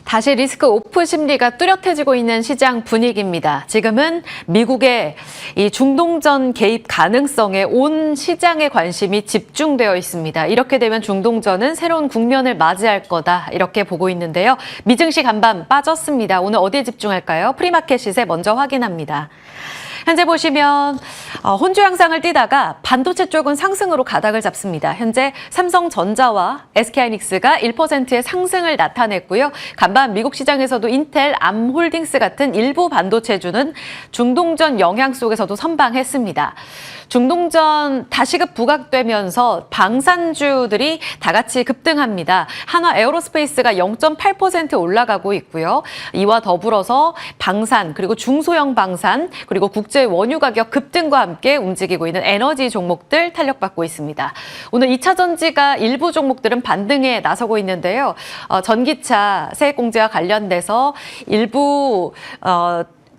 다시 리스크 오프 심리가 뚜렷해지고 있는 시장 분위기입니다. 지금은 미국의 이 중동전 개입 가능성에 온 시장의 관심이 집중되어 있습니다. 이렇게 되면 중동전은 새로운 국면을 맞이할 거다 이렇게 보고 있는데요. 미증시 간밤 빠졌습니다. 오늘 어디에 집중할까요? 프리마켓 시세 먼저 확인합니다. 현재 보시면 혼조 양상을 띠다가 반도체 쪽은 상승으로 가닥을 잡습니다. 현재 삼성전자와 SK하이닉스가 1%의 상승을 나타냈고요. 간밤 미국 시장에서도 인텔, 암홀딩스 같은 일부 반도체주는 중동전 영향 속에서도 선방했습니다. 중동전 다시금 부각되면서 방산주들이 다 같이 급등합니다. 한화 에어로스페이스가 0.8% 올라가고 있고요. 이와 더불어서 방산, 그리고 중소형 방산, 그리고 국제 원유 가격 급등과 함께 움직이고 있는 에너지 종목들 탄력받고 있습니다. 오늘 2차 전지가 일부 종목들은 반등에 나서고 있는데요. 전기차 세액공제와 관련돼서 일부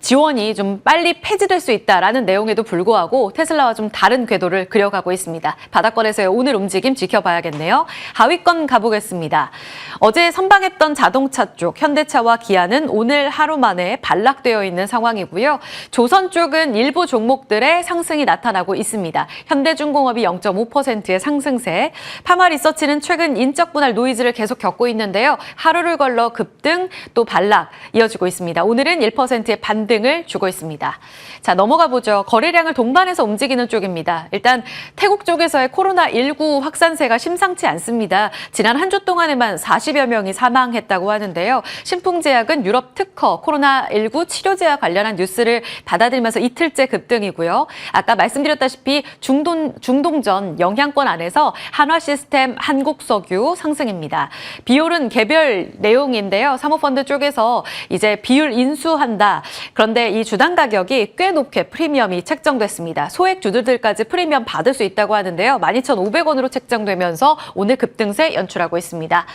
지원이 좀 빨리 폐지될 수 있다라는 내용에도 불구하고 테슬라와 좀 다른 궤도를 그려가고 있습니다. 바닥권에서의 오늘 움직임 지켜봐야겠네요. 하위권 가보겠습니다. 어제 선방했던 자동차 쪽 현대차와 기아는 오늘 하루 만에 반락되어 있는 상황이고요. 조선 쪽은 일부 종목들의 상승이 나타나고 있습니다. 현대중공업이 0.5%의 상승세, 파마리서치는 최근 인적 분할 노이즈를 계속 겪고 있는데요. 하루를 걸러 급등 또 반락 이어지고 있습니다. 오늘은 1%의 반등을 주고 있습니다. 자, 넘어가 보죠. 거래량을 동반해서 움직이는 쪽입니다. 일단 태국 쪽에서의 코로나19 확산세가 심상치 않습니다. 지난 한 주 동안에만 40여 명이 사망했다고 하는데요. 신풍제약은 유럽 특허 코로나19 치료제와 관련한 뉴스를 받아들이면서 이틀째 급등이고요. 아까 말씀드렸다시피 중동전 영향권 안에서 한화시스템, 한국석유 상승입니다. 비율은 개별 내용인데요. 사모펀드 쪽에서 이제 비율 인수한다. 그런데 이 주당 가격이 꽤 높게 프리미엄이 책정됐습니다. 소액 주주들까지 프리미엄 받을 수 있다고 하는데요. 12,500원으로 책정되면서 오늘 급등세 연출하고 있습니다.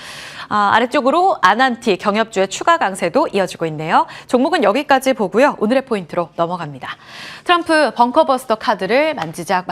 아래쪽으로 아난티 경협주의 추가 강세도 이어지고 있네요. 종목은 여기까지 보고요. 오늘의 포인트로 넘어갑니다. 트럼프 벙커버스터 카드를 만지작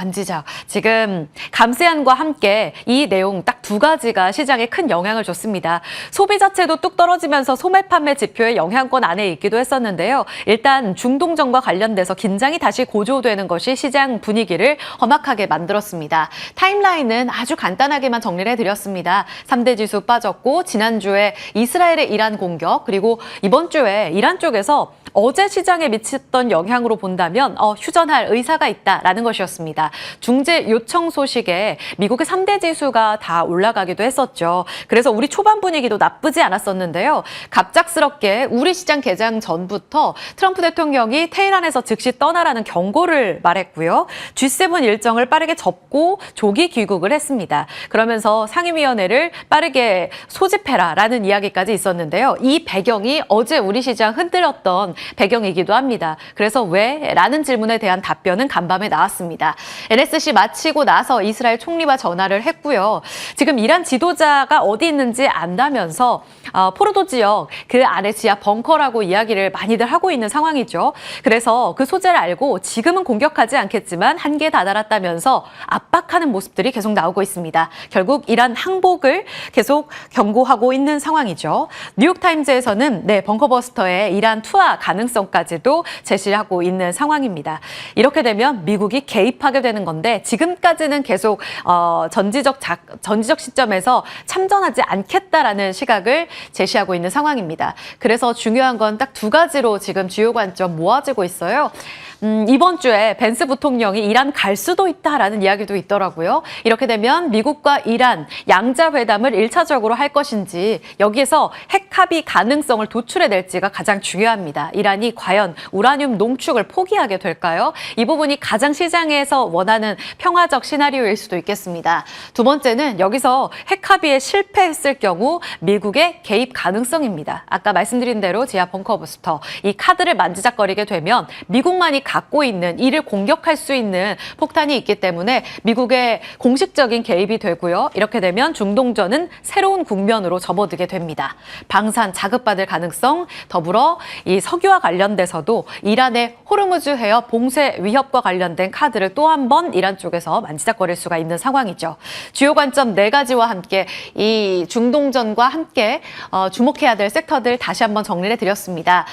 지금 감세안과 함께 이 내용 딱 두 가지가 시장에 큰 영향을 줬습니다. 소비 자체도 뚝 떨어지면서 소매 판매 지표의 영향권 안에 있기도 했었는데요. 일단 중동전과 관련돼서 긴장이 다시 고조되는 것이 시장 분위기를 험악하게 만들었습니다. 타임라인은 아주 간단하게만 정리를 해드렸습니다. 3대 지수 빠졌고 지난주에 이스라엘의 이란 공격, 그리고 이번 주에 이란 쪽에서 어제 시장에 미쳤던 영향으로 본다면 휴전할 의사가 있다라는 것이었습니다. 중재 요청 소식에 미국의 3대 지수가 다 올라가기도 했었죠. 그래서 우리 초반 분위기도 나쁘지 않았었는데요. 갑작스럽게 우리 시장 개장 전부터 트럼프 대통령이 테헤란에서 즉시 떠나라는 경고를 말했고요. G7 일정을 빠르게 접고 조기 귀국을 했습니다. 그러면서 상임위원회를 빠르게 소집해라라는 이야기까지 있었는데요. 이 배경이 어제 우리 시장 흔들었던 배경이기도 합니다. 그래서 왜? 라는 질문에 대한 답변은 간밤에 나왔습니다. NSC 마치고 나서 이스라엘 총리와 전화를 했고요. 지금 이란 지도자가 어디 있는지 안다면서 포르도 지역 그 안에 지하 벙커라고 이야기를 많이들 하고 있는 상황이죠. 그래서 그 소재를 알고 지금은 공격하지 않겠지만 한계에 다다랐다면서 압박하는 모습들이 계속 나오고 있습니다. 결국 이란 항복을 계속 경고하고 있는 상황이죠. 뉴욕타임즈에서는 벙커버스터의 이란 투하 가능성까지도 제시하고 있는 상황입니다. 이렇게 되면 미국이 개입하게 되는 건데 지금까지는 계속 전지적 시점에서 참전하지 않겠다라는 시각을 제시하고 있는 상황입니다. 그래서 중요한 건 딱 두 가지로 지금 주요 관점 모아지고 있어요. 이번 주에 벤스 부통령이 이란 갈 수도 있다라는 이야기도 있더라고요. 이렇게 되면 미국과 이란 양자회담을 1차적으로 할 것인지 여기에서 핵합의 가능성을 도출해낼지가 가장 중요합니다. 이란이 과연 우라늄 농축을 포기하게 될까요? 이 부분이 가장 시장에서 원하는 평화적 시나리오일 수도 있겠습니다. 두 번째는 여기서 핵합의에 실패했을 경우 미국의 개입 가능성입니다. 아까 말씀드린 대로 지하 벙커버스터 이 카드를 만지작거리게 되면 미국만이 갖고 있는, 이를 공격할 수 있는 폭탄이 있기 때문에 미국의 공식적인 개입이 되고요. 이렇게 되면 중동전은 새로운 국면으로 접어들게 됩니다. 방산 자극받을 가능성, 더불어 이 석유와 관련돼서도 이란의 호르무즈 해협 봉쇄 위협과 관련된 카드를 또 한 번 이란 쪽에서 만지작거릴 수가 있는 상황이죠. 주요 관점 4가지와 함께 이 중동전과 함께 주목해야 될 섹터들 다시 한번 정리를 해드렸습니다.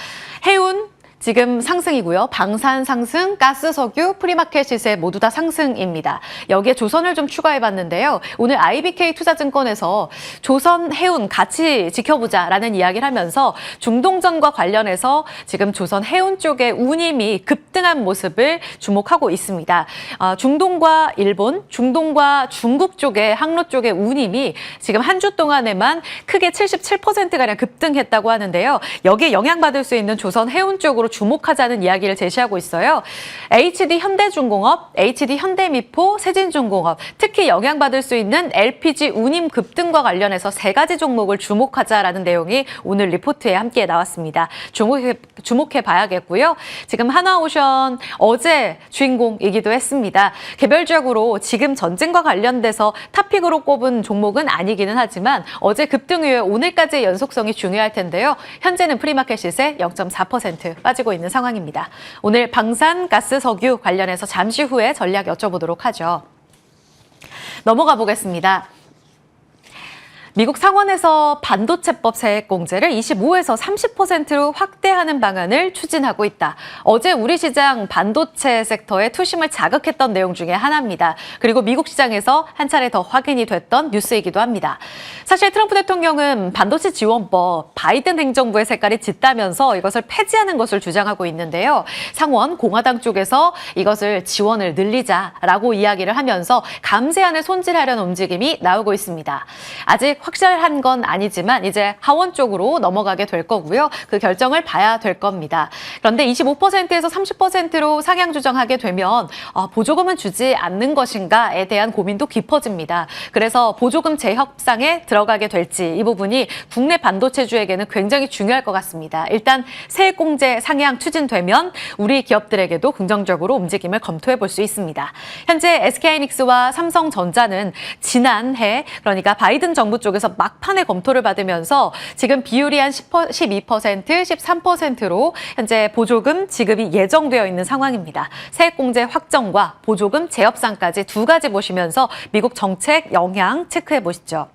해운, 지금 상승이고요. 방산 상승, 가스, 석유, 프리마켓 시세 모두 다 상승입니다. 여기에 조선을 좀 추가해봤는데요. 오늘 IBK 투자증권에서 조선 해운 같이 지켜보자라는 이야기를 하면서 중동전과 관련해서 지금 조선 해운 쪽의 운임이 급등한 모습을 주목하고 있습니다. 중동과 일본, 중동과 중국 쪽의 항로 쪽의 운임이 지금 한 주 동안에만 크게 77%가량 급등했다고 하는데요. 여기에 영향받을 수 있는 조선 해운 쪽으로 주목하자는 이야기를 제시하고 있어요. HD 현대중공업, HD 현대미포, 세진중공업, 특히 영향받을 수 있는 LPG 운임 급등과 관련해서 3가지 종목을 주목하자라는 내용이 오늘 리포트에 함께 나왔습니다. 주목해 봐야겠고요. 지금 하나오션 어제 주인공이기도 했습니다. 개별적으로 지금 전쟁과 관련돼서 탑픽으로 꼽은 종목은 아니기는 하지만 어제 급등 이후에 오늘까지의 연속성이 중요할 텐데요. 현재는 프리마켓 시세 0.4% 빠지고 있는 상황입니다. 오늘 방산, 가스, 석유 관련해서 잠시 후에 전략 여쭤보도록 하죠. 넘어가 보겠습니다. 미국 상원에서 반도체법 세액공제를 25에서 30%로 확대하는 방안을 추진하고 있다. 어제 우리 시장 반도체 섹터의 투심을 자극했던 내용 중에 하나입니다. 그리고 미국 시장에서 한 차례 더 확인이 됐던 뉴스이기도 합니다. 사실 트럼프 대통령은 반도체 지원법, 바이든 행정부의 색깔이 짙다면서 이것을 폐지하는 것을 주장하고 있는데요. 상원 공화당 쪽에서 이것을 지원을 늘리자라고 이야기를 하면서 감세안을 손질하려는 움직임이 나오고 있습니다. 아직 확실한 건 아니지만 이제 하원 쪽으로 넘어가게 될 거고요. 그 결정을 봐야 될 겁니다. 그런데 25%에서 30%로 상향 조정하게 되면 보조금은 주지 않는 것인가에 대한 고민도 깊어집니다. 그래서 보조금 재협상에 들어가게 될지 이 부분이 국내 반도체주에게는 굉장히 중요할 것 같습니다. 일단 세액공제 상향 추진되면 우리 기업들에게도 긍정적으로 움직임을 검토해 볼 수 있습니다. 현재 SK하이닉스와 삼성전자는 지난해 그러니까 바이든 정부 쪽에서 막판에 검토를 받으면서 지금 비율이 한 12%, 13%로 현재 보조금 지급이 예정되어 있는 상황입니다. 세액공제 확정과 보조금 재협상까지 2가지 보시면서 미국 정책 영향 체크해 보시죠.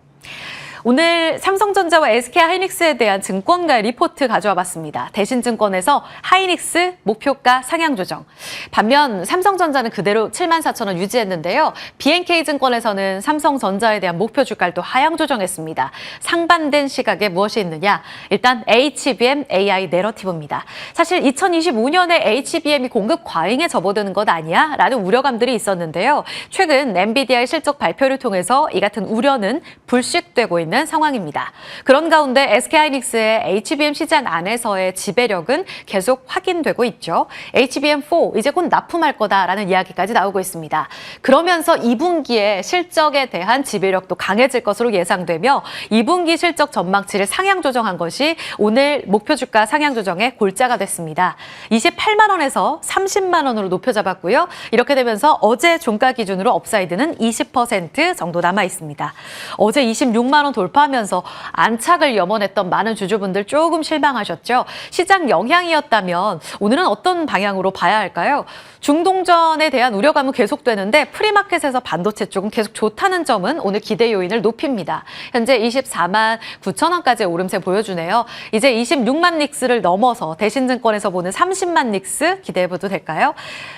오늘 삼성전자와 SK하이닉스에 대한 증권가 리포트 가져와 봤습니다. 대신증권에서 하이닉스 목표가 상향 조정. 반면 삼성전자는 그대로 74,000원 유지했는데요. BNK증권에서는 삼성전자에 대한 목표 주가를 또 하향 조정했습니다. 상반된 시각에 무엇이 있느냐? 일단 HBM AI 내러티브입니다. 사실 2025년에 HBM이 공급 과잉에 접어드는 것 아니야? 라는 우려감들이 있었는데요. 최근 엔비디아의 실적 발표를 통해서 이 같은 우려는 불식되고 있는 상황입니다. 그런 가운데 SK하이닉스의 HBM 시장 안에서의 지배력은 계속 확인되고 있죠. HBM4 이제 곧 납품할 거다라는 이야기까지 나오고 있습니다. 그러면서 2분기에 실적에 대한 지배력도 강해질 것으로 예상되며 2분기 실적 전망치를 상향 조정한 것이 오늘 목표 주가 상향 조정의 골자가 됐습니다. 28만 원에서 30만 원으로 높여 잡았고요. 이렇게 되면서 어제 종가 기준으로 업사이드는 20% 정도 남아 있습니다. 어제 26만 원 돌파하면서 안착을 염원했던 많은 주주분들 조금 실망하셨죠. 시장 영향이었다면 오늘은 어떤 방향으로 봐야 할까요? 중동전에 대한 우려감은 계속되는데 프리마켓에서 반도체 쪽은 계속 좋다는 점은 오늘 기대 요인을 높입니다. 현재 24만 9천 원까지의 오름세 보여주네요. 이제 26만 닉스를 넘어서 대신증권에서 보는 30만 닉스 기대해봐도 될까요?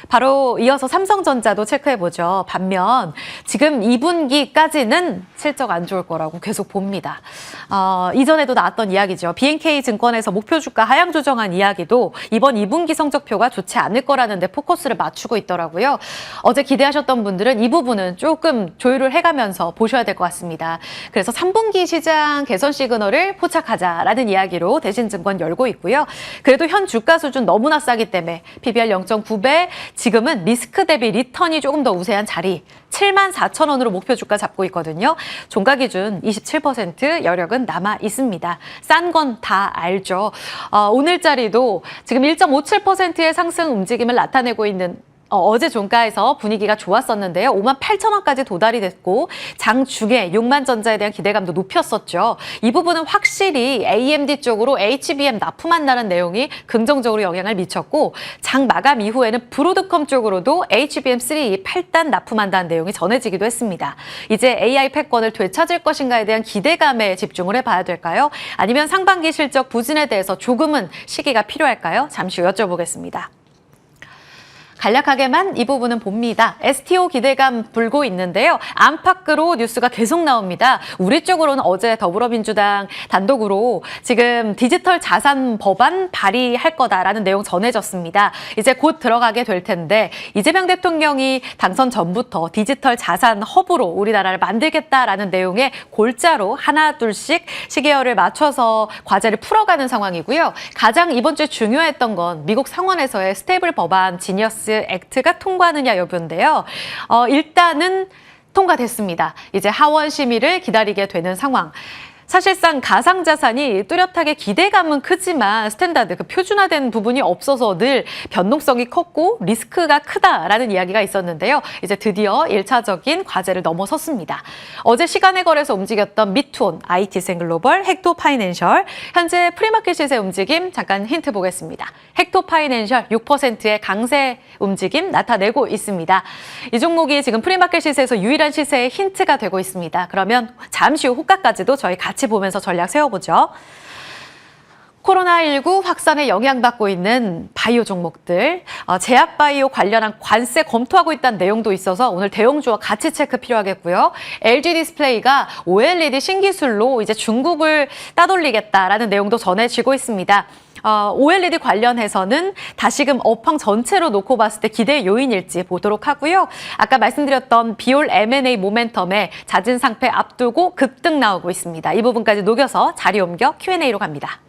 바로 이어서 삼성전자도 체크해보죠. 반면 지금 2분기까지는 실적 안 좋을 거라고 계속 봅니다. 이전에도 나왔던 이야기죠. BNK증권에서 목표 주가 하향 조정한 이야기도 이번 2분기 성적표가 좋지 않을 거라는 데 포커스를 맞추고 있더라고요. 어제 기대하셨던 분들은 이 부분은 조금 조율을 해가면서 보셔야 될 것 같습니다. 그래서 3분기 시장 개선 시그널을 포착하자라는 이야기로 대신증권 열고 있고요. 그래도 현 주가 수준 너무나 싸기 때문에 PBR 0.9배, 지금은 리스크 대비 리턴이 조금 더 우세한 자리 74,000원으로 목표 주가 잡고 있거든요. 종가 기준 27% 3% 여력은 남아 있습니다. 싼 건 다 알죠. 오늘자리도 지금 1.57%의 상승 움직임을 나타내고 있는 어제 종가에서 분위기가 좋았었는데요. 58,000원까지 도달이 됐고 장중에 6만 전자에 대한 기대감도 높였었죠. 이 부분은 확실히 AMD 쪽으로 HBM 납품한다는 내용이 긍정적으로 영향을 미쳤고 장 마감 이후에는 브로드컴 쪽으로도 HBM3 8단 납품한다는 내용이 전해지기도 했습니다. 이제 AI 패권을 되찾을 것인가에 대한 기대감에 집중을 해봐야 될까요? 아니면 상반기 실적 부진에 대해서 조금은 시기가 필요할까요? 잠시 후 여쭤보겠습니다. 간략하게만 이 부분은 봅니다. STO 기대감 불고 있는데요. 안팎으로 뉴스가 계속 나옵니다. 우리 쪽으로는 어제 더불어민주당 단독으로 지금 디지털 자산 법안 발의할 거다라는 내용 전해졌습니다. 이제 곧 들어가게 될 텐데 이재명 대통령이 당선 전부터 디지털 자산 허브로 우리나라를 만들겠다라는 내용의 골자로 하나 둘씩 시계열을 맞춰서 과제를 풀어가는 상황이고요. 가장 이번 주에 중요했던 건 미국 상원에서의 스테이블 법안 지니어스 액트가 통과하느냐 여부인데요. 일단은 통과됐습니다. 이제 하원 심의를 기다리게 되는 상황. 사실상 가상자산이 뚜렷하게 기대감은 크지만 스탠다드, 표준화된 부분이 없어서 늘 변동성이 컸고 리스크가 크다라는 이야기가 있었는데요. 이제 드디어 1차적인 과제를 넘어섰습니다. 어제 시간의 거래에서 움직였던 미투온, IT생 글로벌, 헥토 파이낸셜, 현재 프리마켓 시세 움직임 잠깐 힌트 보겠습니다. 헥토 파이낸셜 6%의 강세 움직임 나타내고 있습니다. 이 종목이 지금 프리마켓 시세에서 유일한 시세의 힌트가 되고 있습니다. 그러면 잠시 후 호가까지도 저희 같이 보면서 전략 세워보죠. 코로나19 확산에 영향받고 있는 바이오 종목들, 제약바이오 관련한 관세 검토하고 있다는 내용도 있어서 오늘 대형주와 같이 체크 필요하겠고요. LG 디스플레이가 OLED 신기술로 이제 중국을 따돌리겠다라는 내용도 전해지고 있습니다. OLED 관련해서는 다시금 업황 전체로 놓고 봤을 때 기대 요인일지 보도록 하고요. 아까 말씀드렸던 비올 M&A 모멘텀에 잦은 상패 앞두고 급등 나오고 있습니다. 이 부분까지 녹여서 자리 옮겨 Q&A로 갑니다.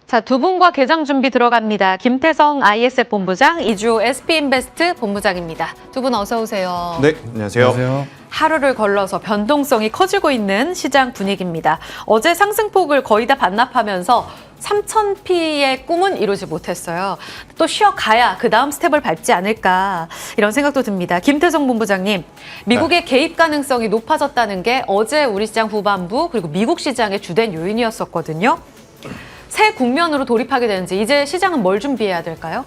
자, 두 분과 개장 준비 들어갑니다. 김태성 ISF 본부장, 이주호 SP인베스트 본부장입니다. 두 분 어서 오세요. 네, 안녕하세요. 안녕하세요. 하루를 걸러서 변동성이 커지고 있는 시장 분위기입니다. 어제 상승폭을 거의 다 반납하면서 3,000P의 꿈은 이루지 못했어요. 또 쉬어가야 그 다음 스텝을 밟지 않을까 이런 생각도 듭니다. 김태성 본부장님, 미국의 개입 가능성이 높아졌다는 게 어제 우리 시장 후반부 그리고 미국 시장의 주된 요인이었었거든요. 새 국면으로 돌입하게 되는지 이제 시장은 뭘 준비해야 될까요?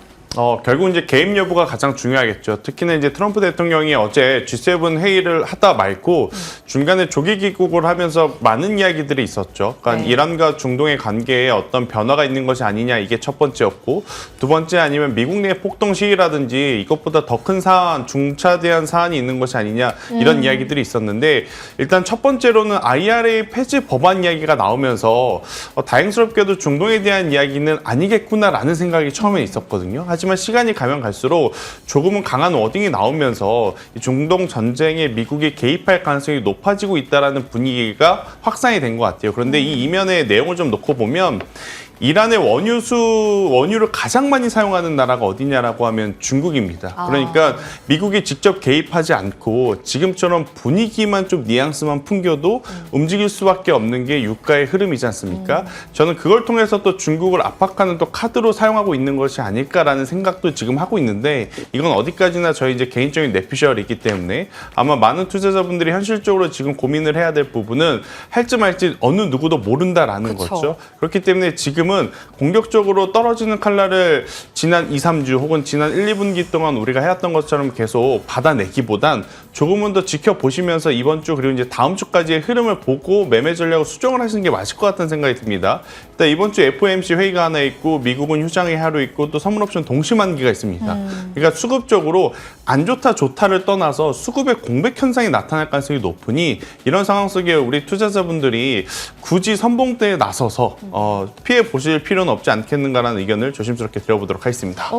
결국 이제 개입 여부가 가장 중요하겠죠. 특히나 이제 트럼프 대통령이 어제 G7 회의를 하다 말고 중간에 조기 귀국을 하면서 많은 이야기들이 있었죠. 그러니까 네. 이란과 중동의 관계에 어떤 변화가 있는 것이 아니냐 이게 첫 번째였고, 두 번째 아니면 미국 내 폭동 시기라든지 이것보다 더 큰 사안, 중차대한 사안이 있는 것이 아니냐 이런 이야기들이 있었는데, 일단 첫 번째로는 IRA 폐지 법안 이야기가 나오면서 다행스럽게도 중동에 대한 이야기는 아니겠구나라는 생각이 처음에 있었거든요. 하지만 시간이 가면 갈수록 조금은 강한 워딩이 나오면서 중동 전쟁에 미국이 개입할 가능성이 높아지고 있다는 분위기가 확산이 된 것 같아요. 그런데 이 이면의 내용을 좀 놓고 보면 이란의 원유를 가장 많이 사용하는 나라가 어디냐라고 하면 중국입니다. 그러니까 미국이 직접 개입하지 않고 지금처럼 분위기만 좀 뉘앙스만 풍겨도 움직일 수밖에 없는 게 유가의 흐름이지 않습니까? 저는 그걸 통해서 또 중국을 압박하는 또 카드로 사용하고 있는 것이 아닐까라는 생각도 지금 하고 있는데, 이건 어디까지나 저희 이제 개인적인 내피셜이기 때문에 아마 많은 투자자분들이 현실적으로 지금 고민을 해야 될 부분은 할지 말지 어느 누구도 모른다라는 그쵸. 거죠. 그렇기 때문에 지금은 공격적으로 떨어지는 칼날을 지난 2, 3주 혹은 지난 1, 2분기 동안 우리가 해왔던 것처럼 계속 받아내기보단 조금은 더 지켜보시면서 이번 주 그리고 이제 다음 주까지의 흐름을 보고 매매 전략을 수정을 하시는 게 맞을 것 같다는 생각이 듭니다. 일단 이번 주 FOMC 회의가 하나 있고 미국은 휴장이 하루 있고 또 선물옵션 동시만기가 있습니다. 그러니까 수급적으로 안 좋다 좋다를 떠나서 수급의 공백 현상이 나타날 가능성이 높으니 이런 상황 속에 우리 투자자분들이 굳이 선봉대에 나서서 피해 보실 필요는 없지 않겠는가라는 의견을 조심스럽게 드려보도록 하겠습니다.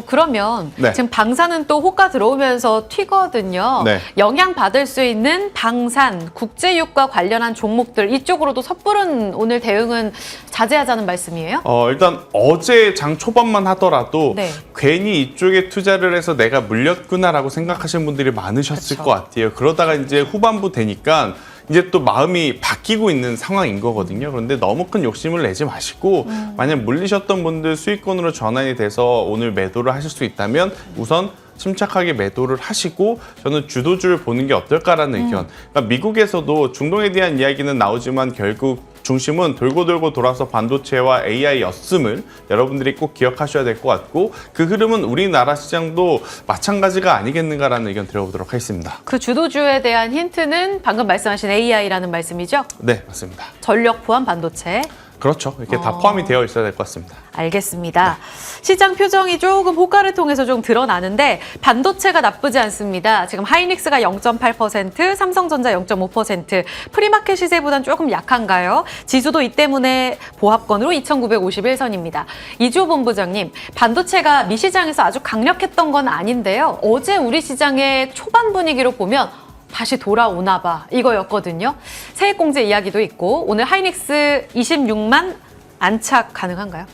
그러면 네. 지금 방사는 또 호가 들어오면서 튀거든요. 네. 영향받을 수 있는 방산, 국제유가 관련한 종목들 이쪽으로도 섣부른 오늘 대응은 자제하자는 말씀이에요? 일단 어제 장 초반만 하더라도 네. 괜히 이쪽에 투자를 해서 내가 물렸구나라고 생각하시는 분들이 많으셨을 것 같아요. 그러다가 이제 후반부 되니까 이제 또 마음이 바뀌고 있는 상황인 거거든요. 그런데 너무 큰 욕심을 내지 마시고 만약 물리셨던 분들 수익권으로 전환이 돼서 오늘 매도를 하실 수 있다면 우선 침착하게 매도를 하시고 저는 주도주를 보는 게 어떨까라는 의견. 그러니까 미국에서도 중동에 대한 이야기는 나오지만 결국 중심은 돌고 돌고 돌아서 반도체와 AI였음을 여러분들이 꼭 기억하셔야 될 것 같고 그 흐름은 우리나라 시장도 마찬가지가 아니겠는가라는 의견 드려보도록 하겠습니다. 그 주도주에 대한 힌트는 방금 말씀하신 AI라는 말씀이죠? 네, 맞습니다. 전력 포함 반도체. 그렇죠. 이렇게 다 포함이 되어 있어야 될 것 같습니다. 알겠습니다. 시장 표정이 조금 호가를 통해서 좀 드러나는데 반도체가 나쁘지 않습니다. 지금 하이닉스가 0.8%, 삼성전자 0.5%, 프리마켓 시세보단 조금 약한가요? 지수도 이 때문에 보합권으로 2,951선입니다. 이주호 본부장님, 반도체가 미시장에서 아주 강력했던 건 아닌데요. 어제 우리 시장의 초반 분위기로 보면 다시 돌아오나 봐 이거였거든요. 세액공제 이야기도 있고 오늘 하이닉스 26만 안착 가능한가요?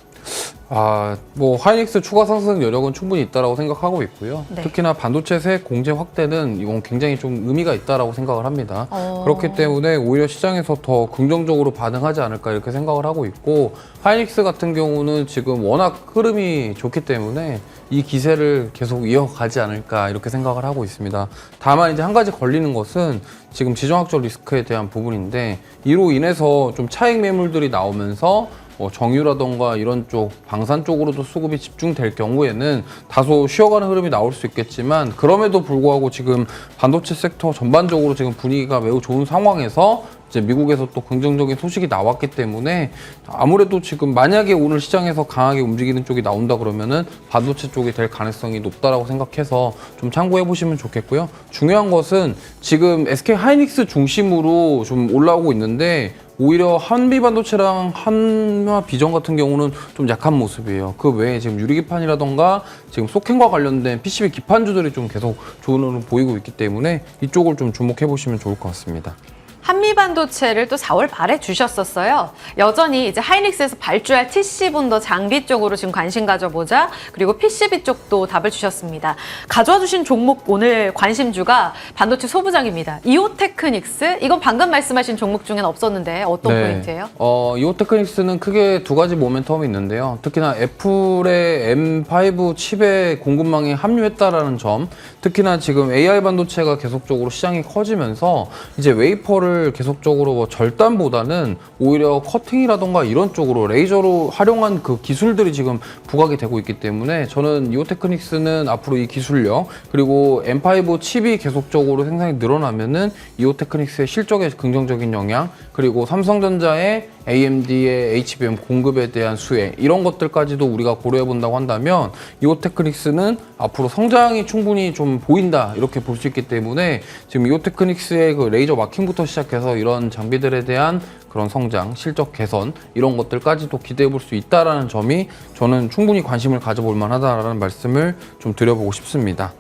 뭐 하이닉스 추가 상승 여력은 충분히 있다라고 생각하고 있고요. 네. 특히나 반도체 세액 공제 확대는 이건 굉장히 좀 의미가 있다라고 생각을 합니다. 그렇기 때문에 오히려 시장에서 더 긍정적으로 반응하지 않을까 이렇게 생각을 하고 있고 하이닉스 같은 경우는 지금 워낙 흐름이 좋기 때문에 이 기세를 계속 이어가지 않을까 이렇게 생각을 하고 있습니다. 다만 이제 한 가지 걸리는 것은 지금 지정학적 리스크에 대한 부분인데 이로 인해서 좀 차익 매물들이 나오면서 정유라던가 이런 쪽 방산 쪽으로도 수급이 집중될 경우에는 다소 쉬어가는 흐름이 나올 수 있겠지만 그럼에도 불구하고 지금 반도체 섹터 전반적으로 지금 분위기가 매우 좋은 상황에서 이제 미국에서 또 긍정적인 소식이 나왔기 때문에 아무래도 지금 만약에 오늘 시장에서 강하게 움직이는 쪽이 나온다 그러면은 반도체 쪽이 될 가능성이 높다라고 생각해서 좀 참고해 보시면 좋겠고요. 중요한 것은 지금 SK 하이닉스 중심으로 좀 올라오고 있는데 오히려 한미반도체랑 한화비전 같은 경우는 좀 약한 모습이에요. 그 외에 지금 유리기판이라던가 지금 소켓과 관련된 PCB 기판주들이 좀 계속 좋은 흐름을 보이고 있기 때문에 이쪽을 좀 주목해 보시면 좋을 것 같습니다. 한미반도체를 또 4월 말에 주셨었어요. 여전히 이제 하이닉스에서 발주할 TC본더 장비 쪽으로 지금 관심 가져보자. 그리고 PCB 쪽도 답을 주셨습니다. 가져와 주신 종목 오늘 관심주가 반도체 소부장입니다. 이오테크닉스? 이건 방금 말씀하신 종목 중엔 없었는데 어떤 포인트예요? 이오테크닉스는 크게 두 가지 모멘텀이 있는데요. 특히나 애플의 M5 칩의 공급망이 합류했다라는 점, 특히나 지금 AI 반도체가 계속적으로 시장이 커지면서 이제 웨이퍼를 계속적으로 뭐 절단보다는 오히려 커팅이라던가 이런 쪽으로 레이저로 활용한 그 기술들이 지금 부각이 되고 있기 때문에 저는 이오테크닉스는 앞으로 이 기술력 그리고 M5 칩이 계속적으로 생산이 늘어나면은 이오테크닉스의 실적에 긍정적인 영향 그리고 삼성전자의 AMD의 HBM 공급에 대한 수혜 이런 것들까지도 우리가 고려해 본다고 한다면 이오테크닉스는 앞으로 성장이 충분히 좀 보인다 이렇게 볼 수 있기 때문에 지금 이오테크닉스의 그 레이저 마킹부터 시작해서 이런 장비들에 대한 그런 성장, 실적 개선 이런 것들까지도 기대해 볼 수 있다라는 점이 저는 충분히 관심을 가져볼 만하다라는 말씀을 좀 드려보고 싶습니다.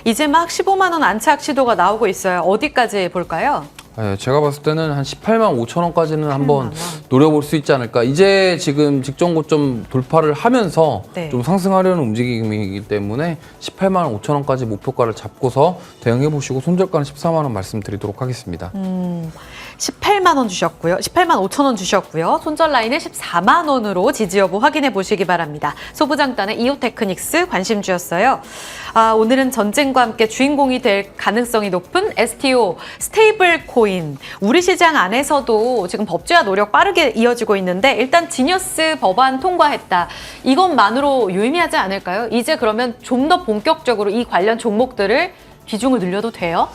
이제 막 15만 원 안착 시도가 나오고 있어요. 어디까지 볼까요? 네, 제가 봤을 때는 한 18만 5천 원까지는 한번 노려볼 수 있지 않을까. 이제 지금 직전 고점 돌파를 하면서 네. 좀 상승하려는 움직임이기 때문에 18만 5천 원까지 목표가를 잡고서 대응해 보시고 손절가는 14만 원 말씀드리도록 하겠습니다. 18만 원 주셨고요. 18만 5천 원 주셨고요. 손절 라인은 14만 원으로 지지 여부 확인해 보시기 바랍니다. 소부장단의 이오테크닉스 관심주였어요. 오늘은 전쟁과 함께 주인공이 될 가능성이 높은 STO 스테이블 코인. 우리 시장 안에서도 지금 법제화 노력 빠르게 이어지고 있는데 일단 지니어스 법안 통과했다. 이것만으로 유의미하지 않을까요? 이제 그러면 좀 더 본격적으로 이 관련 종목들을 비중을 늘려도 돼요?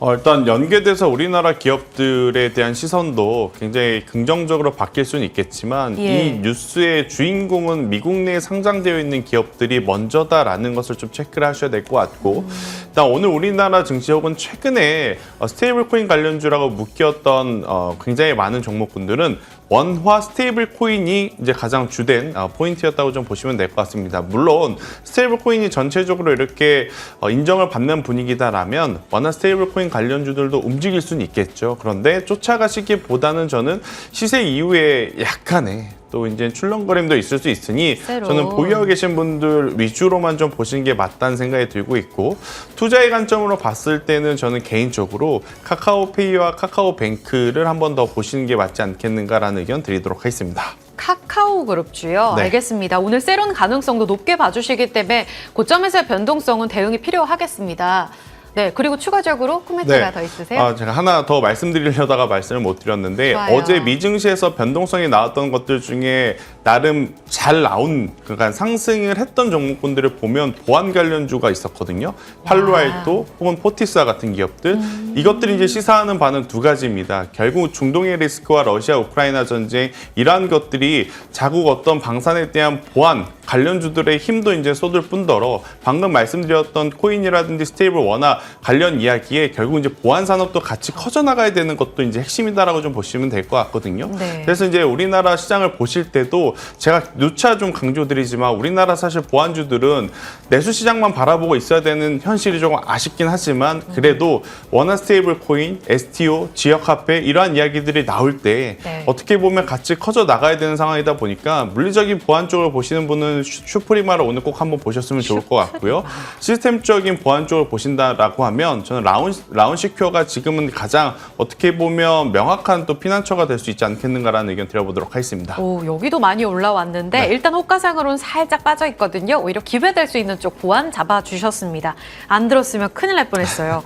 일단 연계돼서 우리나라 기업들에 대한 시선도 굉장히 긍정적으로 바뀔 수는 있겠지만 예. 이 뉴스의 주인공은 미국 내에 상장되어 있는 기업들이 먼저다라는 것을 좀 체크를 하셔야 될 것 같고 일단 오늘 우리나라 증시 혹은 최근에 스테이블 코인 관련주라고 묶였던 굉장히 많은 종목군들은 원화 스테이블 코인이 이제 가장 주된 포인트였다고 좀 보시면 될 것 같습니다. 물론 스테이블 코인이 전체적으로 이렇게 인정을 받는 분위기다라면 원화 스테이블 코인 관련주들도 움직일 수는 있겠죠. 그런데 쫓아가시기보다는 저는 시세 이후에 약간의 또 이제 출렁거림도 있을 수 있으니 새로. 저는 보유하고 계신 분들 위주로만 좀 보시는 게 맞다는 생각이 들고 있고 투자의 관점으로 봤을 때는 저는 개인적으로 카카오페이와 카카오뱅크를 한 번 더 보시는 게 맞지 않겠는가라는 의견 드리도록 하겠습니다. 카카오 그룹주요. 네. 알겠습니다. 오늘 세론 가능성도 높게 봐주시기 때문에 고점에서의 변동성은 대응이 필요하겠습니다. 네, 그리고 추가적으로 코멘트가 더 있으세요? 제가 하나 더 말씀드리려다가 말씀을 못 드렸는데 좋아요. 어제 미증시에서 변동성이 나왔던 것들 중에 나름 잘 나온 그러니까 상승을 했던 종목군들을 보면 보안 관련주가 있었거든요. 팔로알토 혹은 포티스와 같은 기업들. 이것들이 이제 시사하는 바는 두 가지입니다. 결국 중동의 리스크와 러시아 우크라이나 전쟁 이러한 것들이 자국 어떤 방산에 대한 보안 관련주들의 힘도 이제 쏟을 뿐더러 방금 말씀드렸던 코인이라든지 스테이블 원화 관련 이야기에 결국 이제 보안 산업도 같이 커져나가야 되는 것도 이제 핵심이다라고 좀 보시면 될 것 같거든요. 네. 그래서 이제 우리나라 시장을 보실 때도 제가 누차 좀 강조드리지만 우리나라 사실 보안주들은 내수 시장만 바라보고 있어야 되는 현실이 조금 아쉽긴 하지만 그래도 원화 스테이블 코인, STO, 지역화폐 이러한 이야기들이 나올 때 네. 어떻게 보면 같이 커져 나가야 되는 상황이다 보니까 물리적인 보안 쪽을 보시는 분은 슈프리마를 오늘 꼭 한번 보셨으면 좋을 것 같고요. 시스템적인 보안 쪽을 보신다라고 하면 저는 라운시큐어가 지금은 가장 어떻게 보면 명확한 또 피난처가 될 수 있지 않겠는가라는 의견 드려보도록 하겠습니다. 오, 여기도 많이 올라왔는데 네. 일단 호가상으로는 살짝 빠져 있거든요. 오히려 기회될 수 있는 쪽 보안 잡아주셨습니다. 안 들었으면 큰일 날 뻔했어요.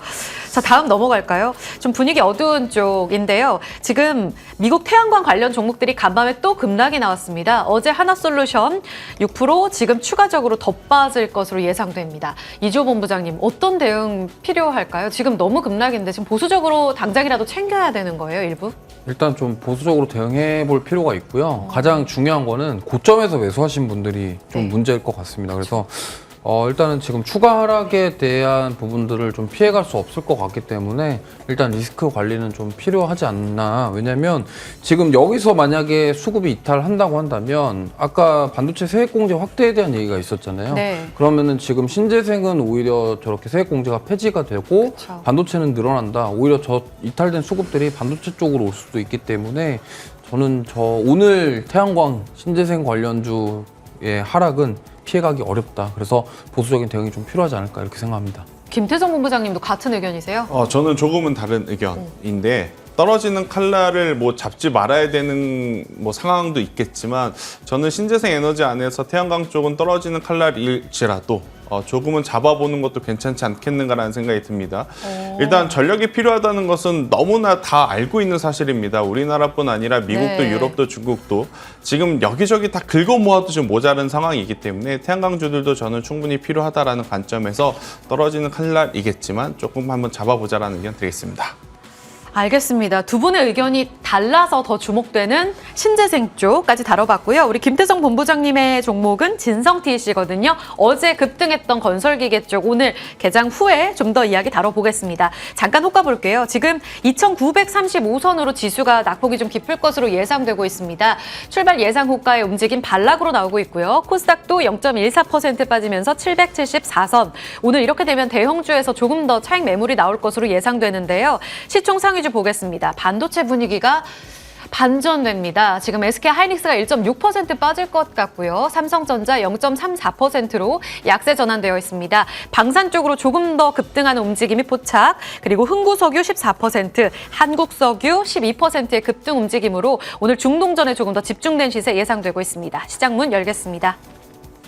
자, 다음 넘어갈까요? 좀 분위기 어두운 쪽인데요. 지금 미국 태양광 관련 종목들이 간밤에 또 급락이 나왔습니다. 어제 하나솔루션 6%, 지금 추가적으로 더 빠질 것으로 예상됩니다. 이주호 본부장님, 어떤 대응 필요할까요? 지금 너무 급락인데 지금 보수적으로 당장이라도 챙겨야 되는 거예요, 일부? 일단 좀 보수적으로 대응해 볼 필요가 있고요. 가장 중요한 거는 고점에서 매수하신 분들이 좀 네. 문제일 것 같습니다. 그래서 일단은 지금 추가 하락에 대한 부분들을 좀 피해갈 수 없을 것 같기 때문에 일단 리스크 관리는 좀 필요하지 않나. 왜냐면 지금 여기서 만약에 수급이 이탈한다고 한다면 아까 반도체 세액공제 확대에 대한 얘기가 있었잖아요. 네. 그러면은 지금 신재생은 오히려 저렇게 세액공제가 폐지가 되고 그쵸. 반도체는 늘어난다. 오히려 저 이탈된 수급들이 반도체 쪽으로 올 수도 있기 때문에 저는 오늘 태양광 신재생 관련주의 하락은 피해가기 어렵다. 그래서 보수적인 대응이 좀 필요하지 않을까 이렇게 생각합니다. 김태성 본부장님도 같은 의견이세요? 저는 조금은 다른 의견인데 떨어지는 칼날을 뭐 잡지 말아야 되는 뭐 상황도 있겠지만 저는 신재생 에너지 안에서 태양광 쪽은 떨어지는 칼날일지라도 조금은 잡아보는 것도 괜찮지 않겠는가라는 생각이 듭니다. 일단 전력이 필요하다는 것은 너무나 다 알고 있는 사실입니다. 우리나라뿐 아니라 미국도 네. 유럽도 중국도 지금 여기저기 다 긁어 모아도 좀 모자른 상황이기 때문에 태양광주들도 저는 충분히 필요하다라는 관점에서 떨어지는 칼날이겠지만 조금 한번 잡아보자라는 의견 드리겠습니다. 알겠습니다. 두 분의 의견이 달라서 더 주목되는 신재생 쪽까지 다뤄봤고요. 우리 김태성 본부장님의 종목은 진성 TC거든요. 어제 급등했던 건설기계 쪽 오늘 개장 후에 좀 더 이야기 다뤄보겠습니다. 잠깐 호가 볼게요. 지금 2,935선으로 지수가 낙폭이 좀 깊을 것으로 예상되고 있습니다. 출발 예상 호가의 움직임 반락으로 나오고 있고요. 코스닥도 0.14% 빠지면서 774선. 오늘 이렇게 되면 대형주에서 조금 더 차익 매물이 나올 것으로 예상되는데요. 시총 상위주 보겠습니다. 반도체 분위기가 반전됩니다. 지금 SK 하이닉스가 1.6% 빠질 것 같고요. 삼성전자 0.34%로 약세 전환되어 있습니다. 방산 쪽으로 조금 더 급등하는 움직임이 포착, 그리고 흥구석유 14%, 한국석유 12%의 급등 움직임으로 오늘 중동전에 조금 더 집중된 시세 예상되고 있습니다. 시장 문 열겠습니다.